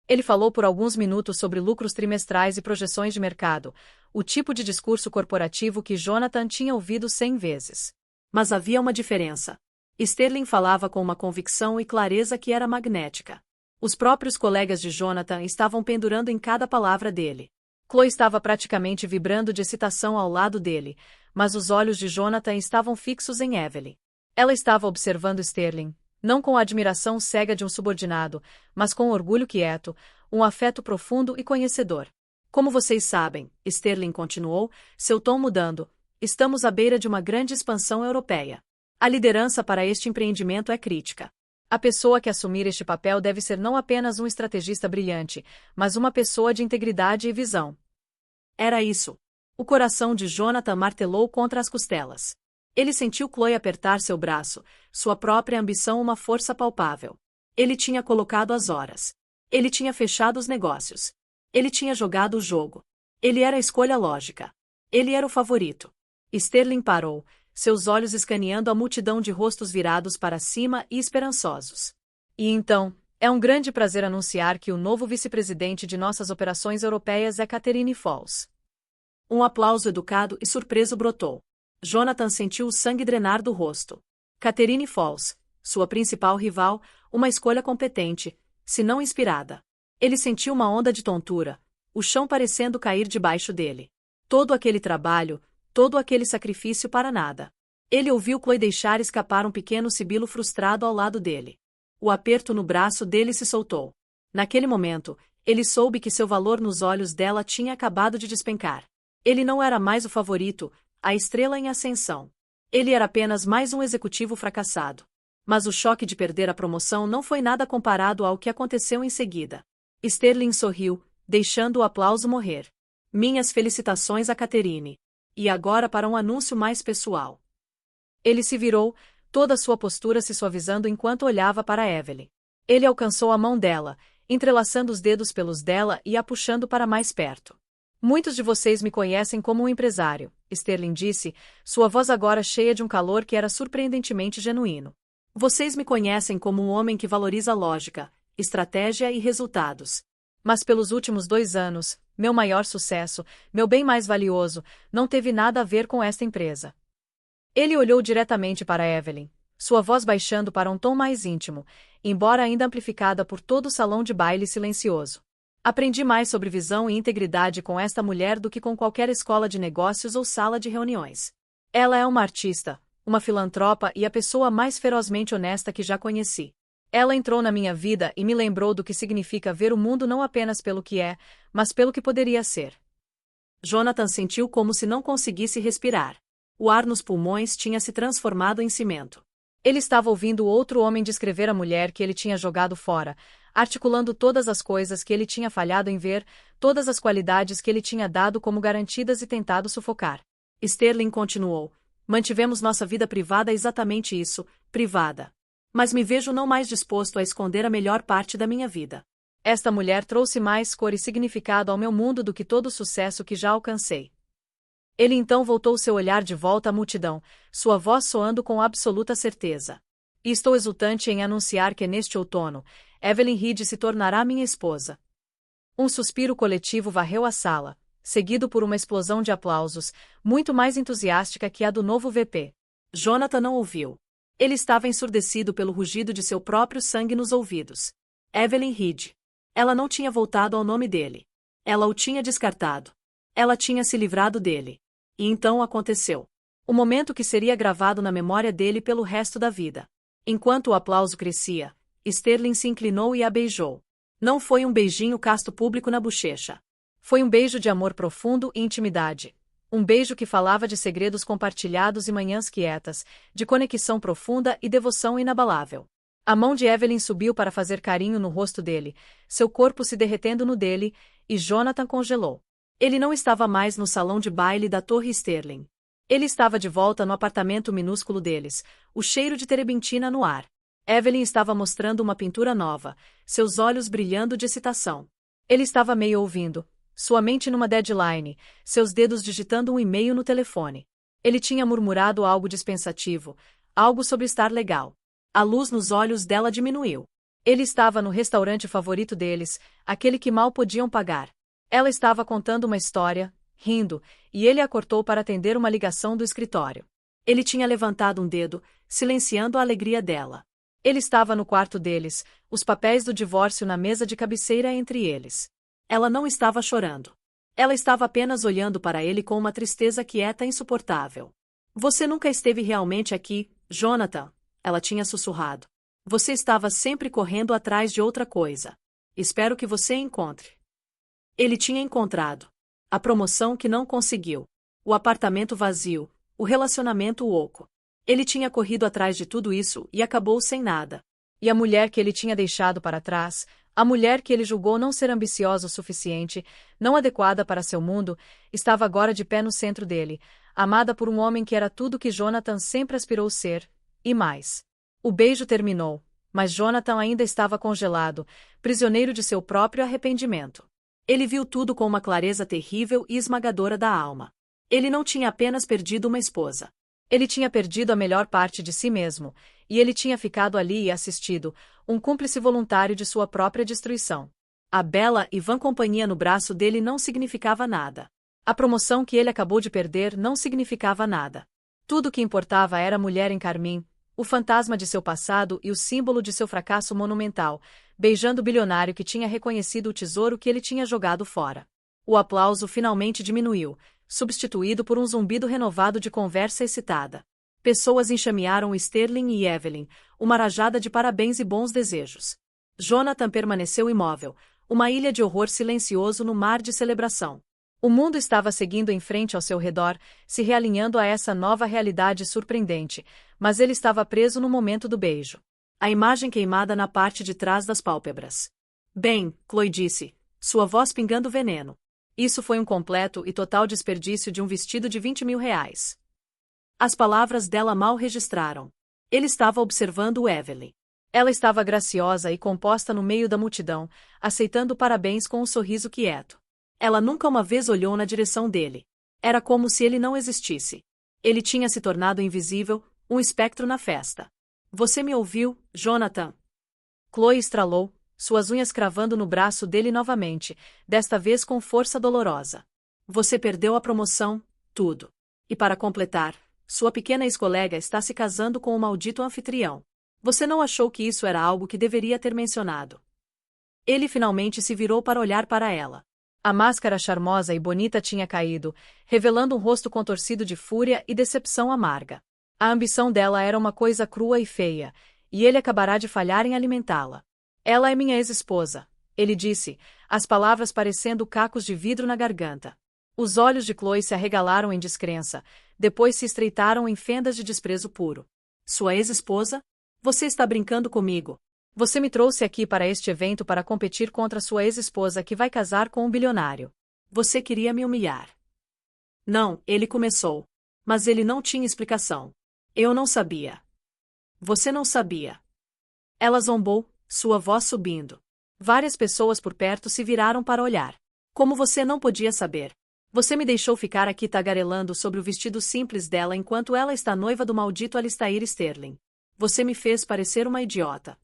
Ele falou por alguns minutos sobre lucros trimestrais e projeções de mercado, o tipo de discurso corporativo que Jonathan tinha ouvido 100 vezes. Mas havia uma diferença. Sterling falava com uma convicção e clareza que era magnética. Os próprios colegas de Jonathan estavam pendurando em cada palavra dele. Chloe estava praticamente vibrando de excitação ao lado dele, mas os olhos de Jonathan estavam fixos em Evelyn. Ela estava observando Sterling, não com a admiração cega de um subordinado, mas com orgulho quieto, um afeto profundo e conhecedor. Como vocês sabem, Sterling continuou, seu tom mudando, estamos à beira de uma grande expansão europeia. A liderança para este empreendimento é crítica. A pessoa que assumir este papel deve ser não apenas um estrategista brilhante, mas uma pessoa de integridade e visão. Era isso. O coração de Jonathan martelou contra as costelas. Ele sentiu Chloe apertar seu braço, sua própria ambição uma força palpável. Ele tinha colocado as horas. Ele tinha fechado os negócios. Ele tinha jogado o jogo. Ele era a escolha lógica. Ele era o favorito. Sterling parou, seus olhos escaneando a multidão de rostos virados para cima e esperançosos. E então, é um grande prazer anunciar que o novo vice-presidente de nossas operações europeias é Catherine Falls. Um aplauso educado e surpreso brotou. Jonathan sentiu o sangue drenar do rosto. Catherine Falls, sua principal rival, uma escolha competente, se não inspirada. Ele sentiu uma onda de tontura, o chão parecendo cair debaixo dele. Todo aquele trabalho, todo aquele sacrifício para nada. Ele ouviu Chloe deixar escapar um pequeno sibilo frustrado ao lado dele. O aperto no braço dele se soltou. Naquele momento, ele soube que seu valor nos olhos dela tinha acabado de despencar. Ele não era mais o favorito, a estrela em ascensão. Ele era apenas mais um executivo fracassado. Mas o choque de perder a promoção não foi nada comparado ao que aconteceu em seguida. Sterling sorriu, deixando o aplauso morrer. Minhas felicitações a Catherine. E agora para um anúncio mais pessoal. Ele se virou, toda sua postura se suavizando enquanto olhava para Evelyn. Ele alcançou a mão dela, entrelaçando os dedos pelos dela e a puxando para mais perto. Muitos de vocês me conhecem como um empresário, Sterling disse, sua voz agora cheia de um calor que era surpreendentemente genuíno. Vocês me conhecem como um homem que valoriza lógica, estratégia e resultados. Mas pelos últimos 2 anos, meu maior sucesso, meu bem mais valioso, não teve nada a ver com esta empresa. Ele olhou diretamente para Evelyn, sua voz baixando para um tom mais íntimo, embora ainda amplificada por todo o salão de baile silencioso. Aprendi mais sobre visão e integridade com esta mulher do que com qualquer escola de negócios ou sala de reuniões. Ela é uma artista, uma filantropa e a pessoa mais ferozmente honesta que já conheci. Ela entrou na minha vida e me lembrou do que significa ver o mundo não apenas pelo que é, mas pelo que poderia ser. Jonathan sentiu como se não conseguisse respirar. O ar nos pulmões tinha se transformado em cimento. Ele estava ouvindo outro homem descrever a mulher que ele tinha jogado fora, articulando todas as coisas que ele tinha falhado em ver, todas as qualidades que ele tinha dado como garantidas e tentado sufocar. Sterling continuou. Mantivemos nossa vida privada exatamente isso, privada. Mas me vejo não mais disposto a esconder a melhor parte da minha vida. Esta mulher trouxe mais cor e significado ao meu mundo do que todo o sucesso que já alcancei. Ele então voltou seu olhar de volta à multidão, sua voz soando com absoluta certeza. E estou exultante em anunciar que neste outono, Evelyn Reed se tornará minha esposa. Um suspiro coletivo varreu a sala, seguido por uma explosão de aplausos, muito mais entusiástica que a do novo VP. Jonathan não ouviu. Ele estava ensurdecido pelo rugido de seu próprio sangue nos ouvidos. Evelyn Reed. Ela não tinha voltado ao nome dele. Ela o tinha descartado. Ela tinha se livrado dele. E então aconteceu. O momento que seria gravado na memória dele pelo resto da vida. Enquanto o aplauso crescia, Sterling se inclinou e a beijou. Não foi um beijinho casto público na bochecha. Foi um beijo de amor profundo e intimidade. Um beijo que falava de segredos compartilhados e manhãs quietas, de conexão profunda e devoção inabalável. A mão de Evelyn subiu para fazer carinho no rosto dele, seu corpo se derretendo no dele, e Jonathan congelou. Ele não estava mais no salão de baile da Torre Sterling. Ele estava de volta no apartamento minúsculo deles, o cheiro de terebentina no ar. Evelyn estava mostrando uma pintura nova, seus olhos brilhando de excitação. Ele estava meio ouvindo, sua mente numa deadline, seus dedos digitando um e-mail no telefone. Ele tinha murmurado algo dispensativo, algo sobre estar legal. A luz nos olhos dela diminuiu. Ele estava no restaurante favorito deles, aquele que mal podiam pagar. Ela estava contando uma história, rindo, e ele a cortou para atender uma ligação do escritório. Ele tinha levantado um dedo, silenciando a alegria dela. Ele estava no quarto deles, os papéis do divórcio na mesa de cabeceira entre eles. Ela não estava chorando. Ela estava apenas olhando para ele com uma tristeza quieta e insuportável. Você nunca esteve realmente aqui, Jonathan, ela tinha sussurrado. Você estava sempre correndo atrás de outra coisa. Espero que você encontre. Ele tinha encontrado. A promoção que não conseguiu. O apartamento vazio. O relacionamento oco. Ele tinha corrido atrás de tudo isso e acabou sem nada. E a mulher que ele tinha deixado para trás, a mulher que ele julgou não ser ambiciosa o suficiente, não adequada para seu mundo, estava agora de pé no centro dele, amada por um homem que era tudo que Jonathan sempre aspirou ser, e mais. O beijo terminou, mas Jonathan ainda estava congelado, prisioneiro de seu próprio arrependimento. Ele viu tudo com uma clareza terrível e esmagadora da alma. Ele não tinha apenas perdido uma esposa. Ele tinha perdido a melhor parte de si mesmo, e ele tinha ficado ali e assistido, um cúmplice voluntário de sua própria destruição. A bela e vã companhia no braço dele não significava nada. A promoção que ele acabou de perder não significava nada. Tudo o que importava era a mulher em carmim, o fantasma de seu passado e o símbolo de seu fracasso monumental, beijando o bilionário que tinha reconhecido o tesouro que ele tinha jogado fora. O aplauso finalmente diminuiu, substituído por um zumbido renovado de conversa excitada. Pessoas enxamearam Sterling e Evelyn, uma rajada de parabéns e bons desejos. Jonathan permaneceu imóvel, uma ilha de horror silencioso no mar de celebração. O mundo estava seguindo em frente ao seu redor, se realinhando a essa nova realidade surpreendente, mas ele estava preso no momento do beijo. A imagem queimada na parte de trás das pálpebras. Bem, Chloe disse, sua voz pingando veneno. Isso foi um completo e total desperdício de um vestido de 20 mil reais. As palavras dela mal registraram. Ele estava observando Evelyn. Ela estava graciosa e composta no meio da multidão, aceitando parabéns com um sorriso quieto. Ela nunca uma vez olhou na direção dele. Era como se ele não existisse. Ele tinha se tornado invisível, um espectro na festa. Você me ouviu, Jonathan? Chloe estralou, suas unhas cravando no braço dele novamente, desta vez com força dolorosa. Você perdeu a promoção, tudo. E para completar, sua pequena ex-colega está se casando com o maldito anfitrião. Você não achou que isso era algo que deveria ter mencionado? Ele finalmente se virou para olhar para ela. A máscara charmosa e bonita tinha caído, revelando um rosto contorcido de fúria e decepção amarga. A ambição dela era uma coisa crua e feia, e ele acabará de falhar em alimentá-la. Ela é minha ex-esposa, ele disse, as palavras parecendo cacos de vidro na garganta. Os olhos de Chloe se arregalaram em descrença, depois se estreitaram em fendas de desprezo puro. Sua ex-esposa? Você está brincando comigo. Você me trouxe aqui para este evento para competir contra sua ex-esposa que vai casar com um bilionário. Você queria me humilhar. Não, ele começou. Mas ele não tinha explicação. Eu não sabia. Você não sabia. Ela zombou, sua voz subindo. Várias pessoas por perto se viraram para olhar. Como você não podia saber? Você me deixou ficar aqui tagarelando sobre o vestido simples dela enquanto ela está noiva do maldito Alistair Sterling. Você me fez parecer uma idiota.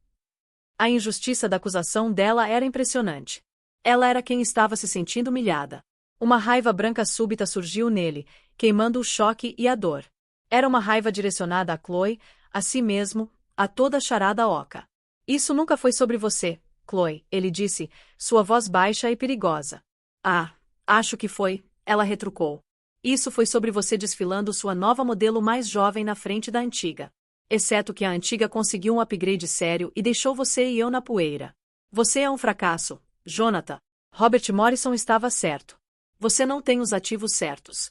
A injustiça da acusação dela era impressionante. Ela era quem estava se sentindo humilhada. Uma raiva branca súbita surgiu nele, queimando o choque e a dor. Era uma raiva direcionada a Chloe, a si mesmo, a toda a charada oca. Isso nunca foi sobre você, Chloe, ele disse, sua voz baixa e perigosa. Ah, acho que foi, ela retrucou. Isso foi sobre você desfilando sua nova modelo mais jovem na frente da antiga. Exceto que a antiga conseguiu um upgrade sério e deixou você e eu na poeira. Você é um fracasso, Jonathan. Robert Morrison estava certo. Você não tem os ativos certos.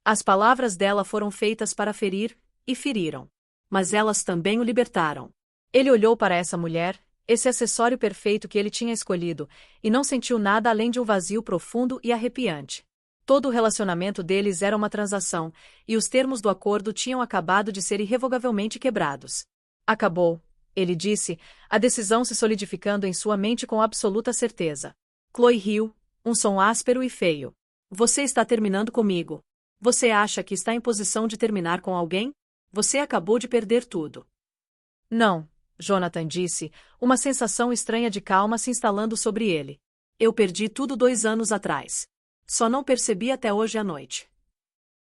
As palavras dela foram feitas para ferir, e feriram. Mas elas também o libertaram. Ele olhou para essa mulher, esse acessório perfeito que ele tinha escolhido, e não sentiu nada além de um vazio profundo e arrepiante. Todo o relacionamento deles era uma transação, e os termos do acordo tinham acabado de ser irrevogavelmente quebrados. Acabou, ele disse, a decisão se solidificando em sua mente com absoluta certeza. Chloe riu, um som áspero e feio. Você está terminando comigo. Você acha que está em posição de terminar com alguém? Você acabou de perder tudo. Não, Jonathan disse, uma sensação estranha de calma se instalando sobre ele. Eu perdi tudo 2 anos atrás. Só não percebi até hoje à noite.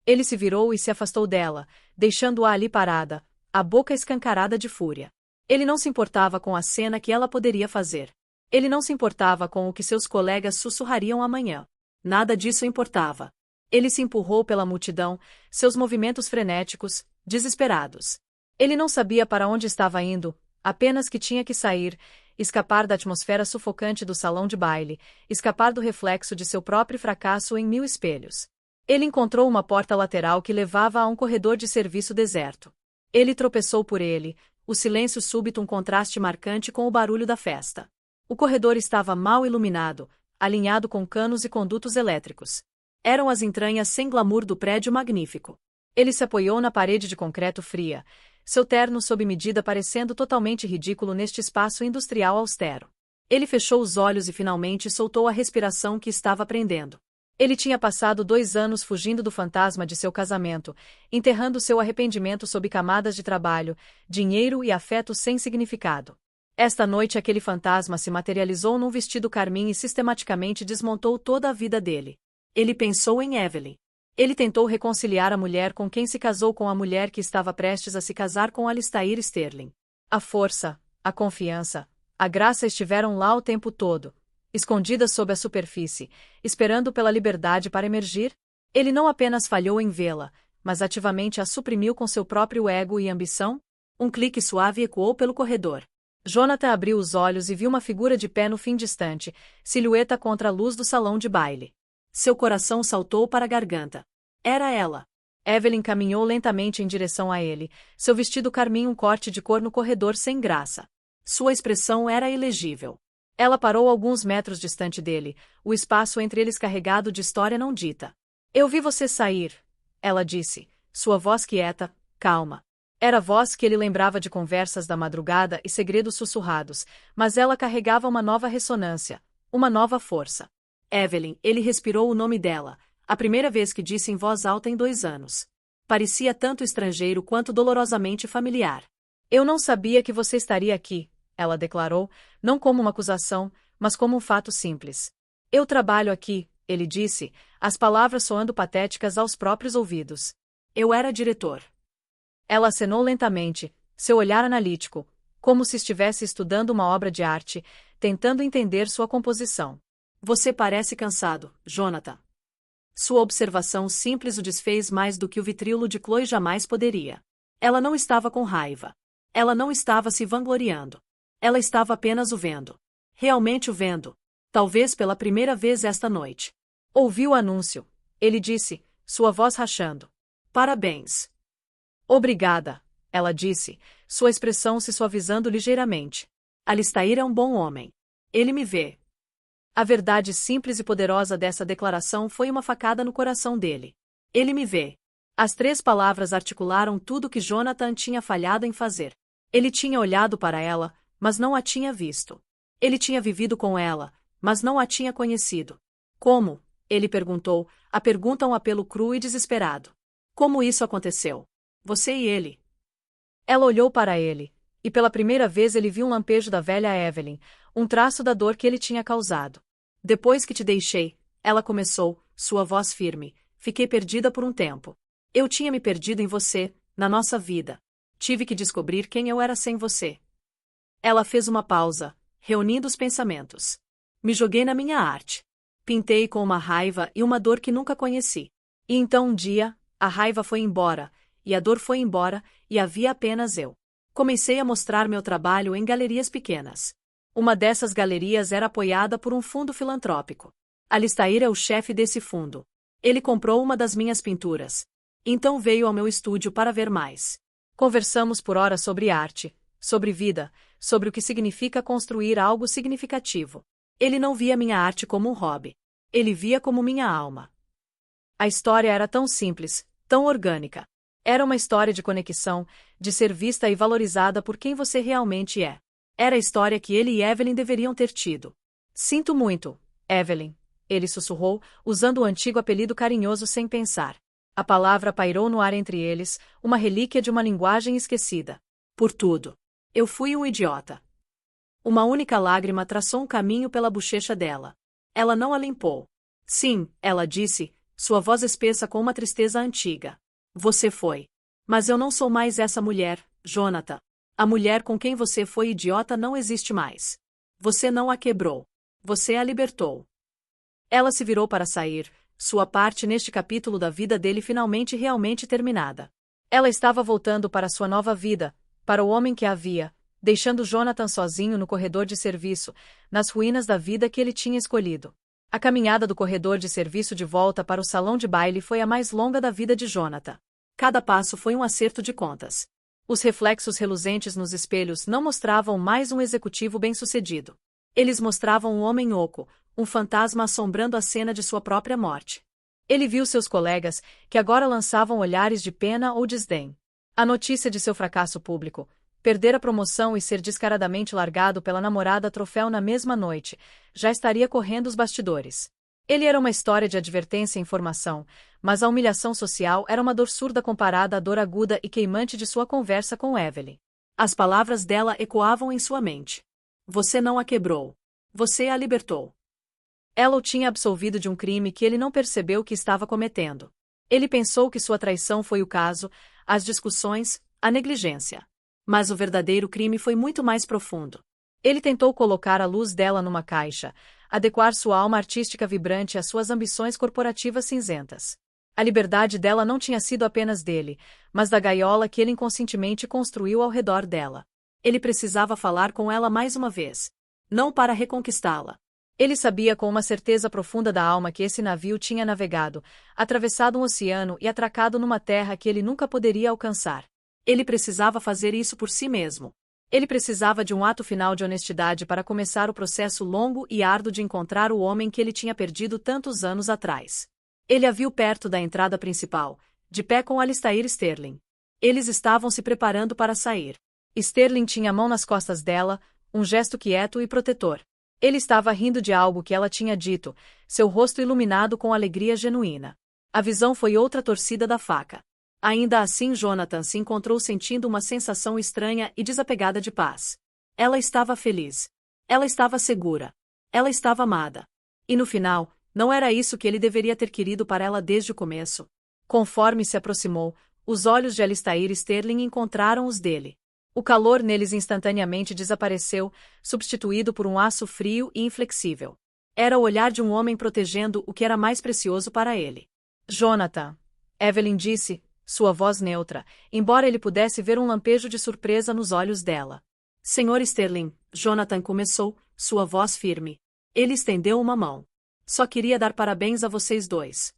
Ele se virou e se afastou dela, deixando-a ali parada, a boca escancarada de fúria. Ele não se importava com a cena que ela poderia fazer. Ele não se importava com o que seus colegas sussurrariam amanhã. Nada disso importava. Ele se empurrou pela multidão, seus movimentos frenéticos, desesperados. Ele não sabia para onde estava indo, apenas que tinha que sair, escapar da atmosfera sufocante do salão de baile, escapar do reflexo de seu próprio fracasso em 1000 espelhos. Ele encontrou uma porta lateral que levava a um corredor de serviço deserto. Ele tropeçou por ele, o silêncio súbito um contraste marcante com o barulho da festa. O corredor estava mal iluminado, alinhado com canos e condutos elétricos. Eram as entranhas sem glamour do prédio magnífico. Ele se apoiou na parede de concreto fria, seu terno sob medida parecendo totalmente ridículo neste espaço industrial austero. Ele fechou os olhos e finalmente soltou a respiração que estava prendendo. Ele tinha passado 2 anos fugindo do fantasma de seu casamento, enterrando seu arrependimento sob camadas de trabalho, dinheiro e afeto sem significado. Esta noite aquele fantasma se materializou num vestido carmim e sistematicamente desmontou toda a vida dele. Ele pensou em Evelyn. Ele tentou reconciliar a mulher com quem se casou com a mulher que estava prestes a se casar com Alistair Sterling. A força, a confiança, a graça estiveram lá o tempo todo, escondidas sob a superfície, esperando pela liberdade para emergir. Ele não apenas falhou em vê-la, mas ativamente a suprimiu com seu próprio ego e ambição? Um clique suave ecoou pelo corredor. Jonathan abriu os olhos e viu uma figura de pé no fim distante, silhueta contra a luz do salão de baile. Seu coração saltou para a garganta. Era ela. Evelyn caminhou lentamente em direção a ele, seu vestido carmim um corte de cor no corredor sem graça. Sua expressão era ilegível. Ela parou alguns metros distante dele, o espaço entre eles carregado de história não dita. Eu vi você sair, ela disse, sua voz quieta, calma. Era a voz que ele lembrava de conversas da madrugada e segredos sussurrados, mas ela carregava uma nova ressonância, uma nova força. Evelyn, ele respirou o nome dela, a primeira vez que disse em voz alta em 2 anos. Parecia tanto estrangeiro quanto dolorosamente familiar. Eu não sabia que você estaria aqui, ela declarou, não como uma acusação, mas como um fato simples. Eu trabalho aqui, ele disse, as palavras soando patéticas aos próprios ouvidos. Eu era diretor. Ela acenou lentamente, seu olhar analítico, como se estivesse estudando uma obra de arte, tentando entender sua composição. Você parece cansado, Jonathan. Sua observação simples o desfez mais do que o vitríolo de Chloe jamais poderia. Ela não estava com raiva. Ela não estava se vangloriando. Ela estava apenas o vendo. Realmente o vendo. Talvez pela primeira vez esta noite. Ouviu o anúncio. Ele disse, sua voz rachando. Parabéns. Obrigada, ela disse, sua expressão se suavizando ligeiramente. Alistair é um bom homem. Ele me vê. A verdade simples e poderosa dessa declaração foi uma facada no coração dele. Ele me vê. As 3 palavras articularam tudo que Jonathan tinha falhado em fazer. Ele tinha olhado para ela, mas não a tinha visto. Ele tinha vivido com ela, mas não a tinha conhecido. Como? Ele perguntou, a pergunta um apelo cru e desesperado. Como isso aconteceu? Você e ele. Ela olhou para ele, e pela primeira vez ele viu um lampejo da velha Evelyn, um traço da dor que ele tinha causado. Depois que te deixei, ela começou, sua voz firme, fiquei perdida por um tempo. Eu tinha me perdido em você, na nossa vida. Tive que descobrir quem eu era sem você. Ela fez uma pausa, reunindo os pensamentos. Me joguei na minha arte. Pintei com uma raiva e uma dor que nunca conheci. E então um dia, a raiva foi embora, e a dor foi embora, e havia apenas eu. Comecei a mostrar meu trabalho em galerias pequenas. Uma dessas galerias era apoiada por um fundo filantrópico. Alistair é o chefe desse fundo. Ele comprou uma das minhas pinturas. Então veio ao meu estúdio para ver mais. Conversamos por horas sobre arte, sobre vida, sobre o que significa construir algo significativo. Ele não via minha arte como um hobby. Ele via como minha alma. A história era tão simples, tão orgânica. Era uma história de conexão, de ser vista e valorizada por quem você realmente é. Era a história que ele e Evelyn deveriam ter tido. Sinto muito, Evelyn, ele sussurrou, usando o antigo apelido carinhoso sem pensar. A palavra pairou no ar entre eles, uma relíquia de uma linguagem esquecida. Por tudo. Eu fui um idiota. Uma única lágrima traçou um caminho pela bochecha dela. Ela não a limpou. Sim, ela disse, sua voz espessa com uma tristeza antiga. Você foi. Mas eu não sou mais essa mulher, Jonathan. A mulher com quem você foi idiota não existe mais. Você não a quebrou. Você a libertou. Ela se virou para sair, sua parte neste capítulo da vida dele finalmente realmente terminada. Ela estava voltando para sua nova vida, para o homem que a havia, deixando Jonathan sozinho no corredor de serviço, nas ruínas da vida que ele tinha escolhido. A caminhada do corredor de serviço de volta para o salão de baile foi a mais longa da vida de Jonathan. Cada passo foi um acerto de contas. Os reflexos reluzentes nos espelhos não mostravam mais um executivo bem-sucedido. Eles mostravam um homem oco, um fantasma assombrando a cena de sua própria morte. Ele viu seus colegas, que agora lançavam olhares de pena ou desdém. A notícia de seu fracasso público, perder a promoção e ser descaradamente largado pela namorada troféu na mesma noite, já estaria correndo os bastidores. Ele era uma história de advertência e informação, mas a humilhação social era uma dor surda comparada à dor aguda e queimante de sua conversa com Evelyn. As palavras dela ecoavam em sua mente. Você não a quebrou. Você a libertou. Ela o tinha absolvido de um crime que ele não percebeu que estava cometendo. Ele pensou que sua traição foi o caso, as discussões, a negligência. Mas o verdadeiro crime foi muito mais profundo. Ele tentou colocar a luz dela numa caixa, adequar sua alma artística vibrante às suas ambições corporativas cinzentas. A liberdade dela não tinha sido apenas dele, mas da gaiola que ele inconscientemente construiu ao redor dela. Ele precisava falar com ela mais uma vez. Não para reconquistá-la. Ele sabia com uma certeza profunda da alma que esse navio tinha navegado, atravessado um oceano e atracado numa terra que ele nunca poderia alcançar. Ele precisava fazer isso por si mesmo. Ele precisava de um ato final de honestidade para começar o processo longo e árduo de encontrar o homem que ele tinha perdido tantos anos atrás. Ele a viu perto da entrada principal, de pé com Alistair Sterling. Eles estavam se preparando para sair. Sterling tinha a mão nas costas dela, um gesto quieto e protetor. Ele estava rindo de algo que ela tinha dito, seu rosto iluminado com alegria genuína. A visão foi outra torcida da faca. Ainda assim Jonathan se encontrou sentindo uma sensação estranha e desapegada de paz. Ela estava feliz. Ela estava segura. Ela estava amada. E no final, não era isso que ele deveria ter querido para ela desde o começo. Conforme se aproximou, os olhos de Alistair Sterling encontraram os dele. O calor neles instantaneamente desapareceu, substituído por um aço frio e inflexível. Era o olhar de um homem protegendo o que era mais precioso para ele. Jonathan, Evelyn disse, sua voz neutra, embora ele pudesse ver um lampejo de surpresa nos olhos dela. Senhor Sterling, Jonathan começou, sua voz firme. Ele estendeu uma mão. Só queria dar parabéns a vocês dois.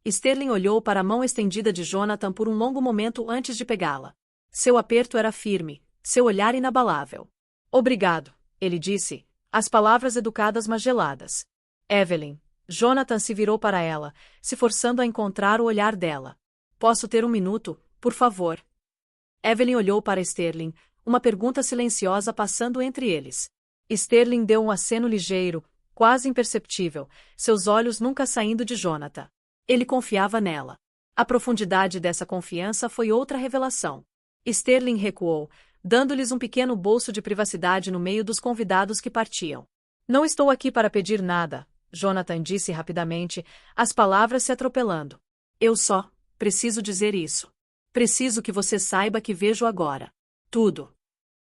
Sterling olhou para a mão estendida de Jonathan por um longo momento antes de pegá-la. Seu aperto era firme, seu olhar inabalável. Obrigado, ele disse, as palavras educadas mas geladas. Evelyn. Jonathan se virou para ela, se forçando a encontrar o olhar dela. Posso ter um minuto, por favor? Evelyn olhou para Sterling, uma pergunta silenciosa passando entre eles. Sterling deu um aceno ligeiro, quase imperceptível, seus olhos nunca saindo de Jonathan. Ele confiava nela. A profundidade dessa confiança foi outra revelação. Sterling recuou, dando-lhes um pequeno bolso de privacidade no meio dos convidados que partiam. Não estou aqui para pedir nada, Jonathan disse rapidamente, as palavras se atropelando. Eu só preciso dizer isso. Preciso que você saiba que vejo agora. Tudo.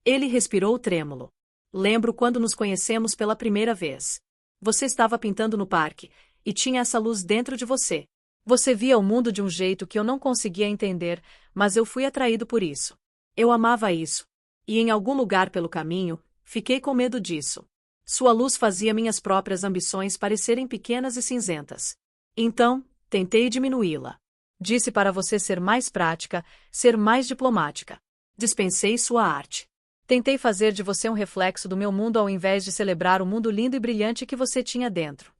Ele respirou trêmulo. Lembro quando nos conhecemos pela primeira vez. Você estava pintando no parque, e tinha essa luz dentro de você. Você via o mundo de um jeito que eu não conseguia entender, mas eu fui atraído por isso. Eu amava isso. E em algum lugar pelo caminho, fiquei com medo disso. Sua luz fazia minhas próprias ambições parecerem pequenas e cinzentas. Então, tentei diminuí-la. Disse para você ser mais prática, ser mais diplomática. Dispensei sua arte. Tentei fazer de você um reflexo do meu mundo ao invés de celebrar o mundo lindo e brilhante que você tinha dentro.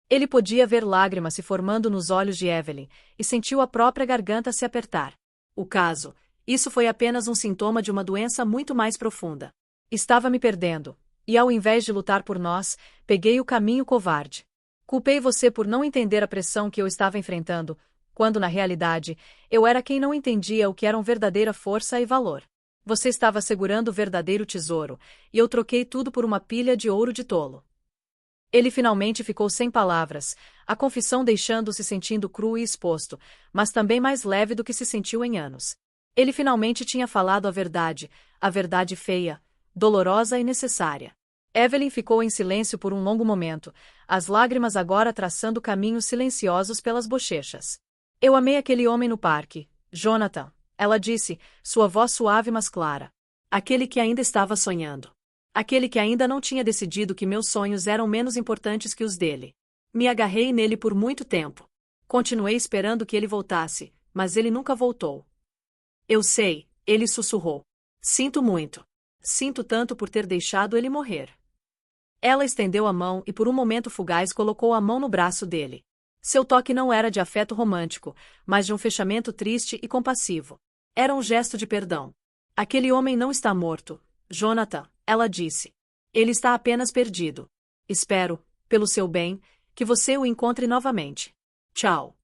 Ele podia ver lágrimas se formando nos olhos de Evelyn, e sentiu a própria garganta se apertar. O caso, isso foi apenas um sintoma de uma doença muito mais profunda. Estava me perdendo, e ao invés de lutar por nós, peguei o caminho covarde. Culpei você por não entender a pressão que eu estava enfrentando, quando na realidade, eu era quem não entendia o que eram verdadeira força e valor. Você estava segurando o verdadeiro tesouro, e eu troquei tudo por uma pilha de ouro de tolo. Ele finalmente ficou sem palavras, a confissão deixando-se sentindo cru e exposto, mas também mais leve do que se sentiu em anos. Ele finalmente tinha falado a verdade feia, dolorosa e necessária. Evelyn ficou em silêncio por um longo momento, as lágrimas agora traçando caminhos silenciosos pelas bochechas. Eu amei aquele homem no parque, Jonathan, ela disse, sua voz suave mas clara. Aquele que ainda estava sonhando. Aquele que ainda não tinha decidido que meus sonhos eram menos importantes que os dele. Me agarrei nele por muito tempo. Continuei esperando que ele voltasse, mas ele nunca voltou. Eu sei, ele sussurrou. Sinto muito. Sinto tanto por ter deixado ele morrer. Ela estendeu a mão e por um momento fugaz colocou a mão no braço dele. Seu toque não era de afeto romântico, mas de um fechamento triste e compassivo. Era um gesto de perdão. Aquele homem não está morto, Jonathan, ela disse. Ele está apenas perdido. Espero, pelo seu bem, que você o encontre novamente. Tchau.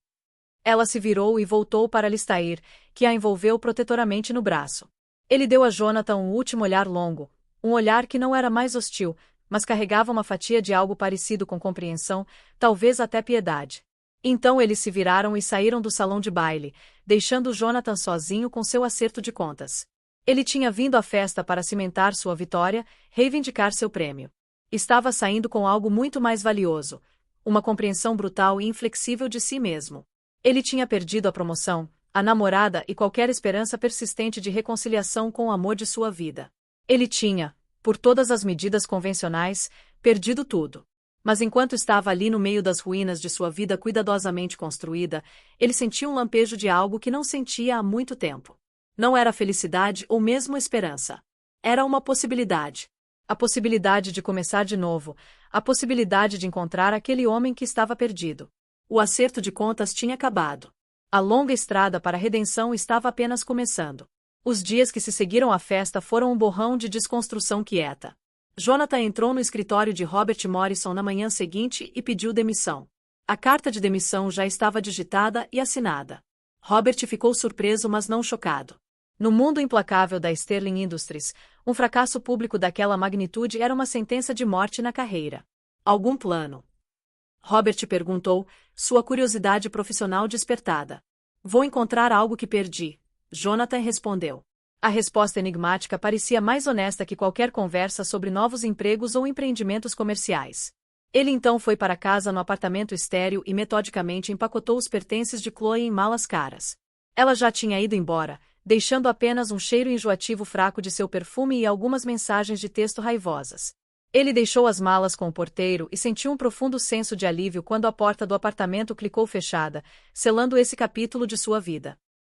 Ela se virou e voltou para Alistair, que a envolveu protetoramente no braço. Ele deu a Jonathan um último olhar longo, um olhar que não era mais hostil, mas carregava uma fatia de algo parecido com compreensão, talvez até piedade. Então eles se viraram e saíram do salão de baile, deixando Jonathan sozinho com seu acerto de contas. Ele tinha vindo à festa para cimentar sua vitória, reivindicar seu prêmio. Estava saindo com algo muito mais valioso, uma compreensão brutal e inflexível de si mesmo. Ele tinha perdido a promoção, a namorada e qualquer esperança persistente de reconciliação com o amor de sua vida. Ele tinha, por todas as medidas convencionais, perdido tudo. Mas enquanto estava ali no meio das ruínas de sua vida cuidadosamente construída, ele sentia um lampejo de algo que não sentia há muito tempo. Não era felicidade ou mesmo esperança. Era uma possibilidade. A possibilidade de começar de novo, a possibilidade de encontrar aquele homem que estava perdido. O acerto de contas tinha acabado. A longa estrada para a redenção estava apenas começando. Os dias que se seguiram à festa foram um borrão de desconstrução quieta. Jonathan entrou no escritório de Robert Morrison na manhã seguinte e pediu demissão. A carta de demissão já estava digitada e assinada. Robert ficou surpreso, mas não chocado. No mundo implacável da Sterling Industries, um fracasso público daquela magnitude era uma sentença de morte na carreira. Algum plano? Robert perguntou, sua curiosidade profissional despertada. Vou encontrar algo que perdi, Jonathan respondeu. A resposta enigmática parecia mais honesta que qualquer conversa sobre novos empregos ou empreendimentos comerciais. Ele então foi para casa no apartamento estéril e metodicamente empacotou os pertences de Chloe em malas caras. Ela já tinha ido embora, deixando apenas um cheiro enjoativo fraco de seu perfume e algumas mensagens de texto raivosas. Ele deixou as malas com o porteiro e sentiu um profundo senso de alívio quando a porta do apartamento clicou fechada, selando esse capítulo de sua vida.